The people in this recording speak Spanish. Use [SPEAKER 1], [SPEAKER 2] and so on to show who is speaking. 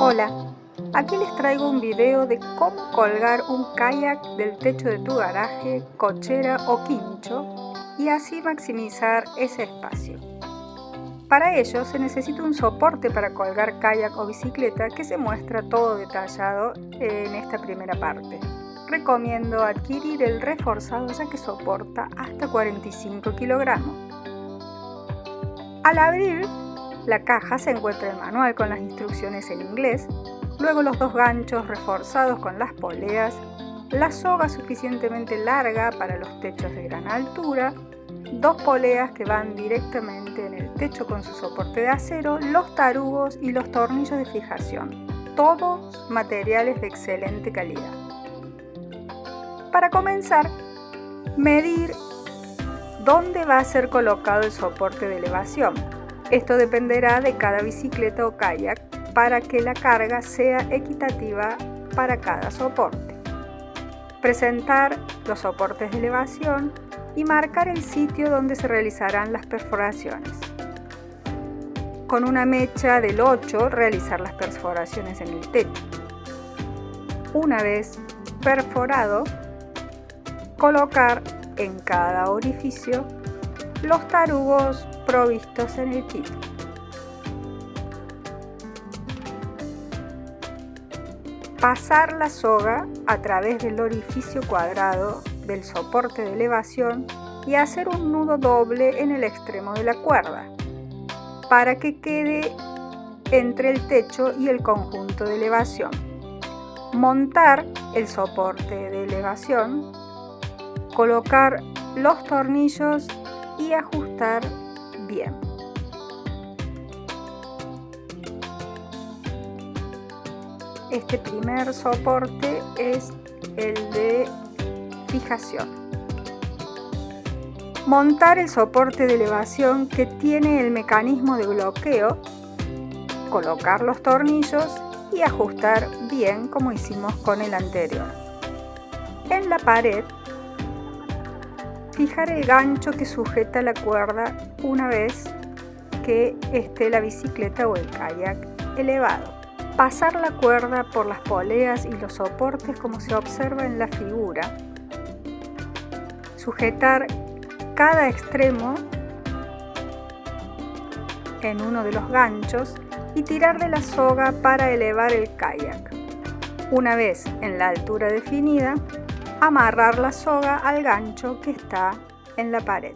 [SPEAKER 1] Hola, aquí les traigo un video de cómo colgar un kayak del techo de tu garaje, cochera o quincho y así maximizar ese espacio. Para ello se necesita un soporte para colgar kayak o bicicleta que se muestra todo detallado en esta primera parte. Recomiendo adquirir el reforzado ya que soporta hasta 45 kilogramos. Al abrir la caja se encuentra el manual con las instrucciones en inglés, luego los dos ganchos reforzados con las poleas, la soga suficientemente larga para los techos de gran altura, dos poleas que van directamente en el techo con su soporte de acero, los tarugos y los tornillos de fijación, todos materiales de excelente calidad. Para comenzar, medir dónde va a ser colocado el soporte de elevación. Esto dependerá de cada bicicleta o kayak para que la carga sea equitativa para cada soporte. Presentar los soportes de elevación y marcar el sitio donde se realizarán las perforaciones. Con una mecha del 8 realizar las perforaciones en el techo. Una vez perforado, colocar en cada orificio los tarugos provistos en el kit. Pasar la soga a través del orificio cuadrado del soporte de elevación y hacer un nudo doble en el extremo de la cuerda para que quede entre el techo y el conjunto de elevación. Montar el soporte de elevación, colocar los tornillos y ajustar bien. Este primer soporte es el de fijación. Montar el soporte de elevación que tiene el mecanismo de bloqueo, colocar los tornillos y ajustar bien como hicimos con el anterior. En la pared, fijar el gancho que sujeta la cuerda una vez que esté la bicicleta o el kayak elevado. Pasar la cuerda por las poleas y los soportes como se observa en la figura. Sujetar cada extremo en uno de los ganchos y tirar de la soga para elevar el kayak. Una vez en la altura definida, amarrar la soga al gancho que está en la pared.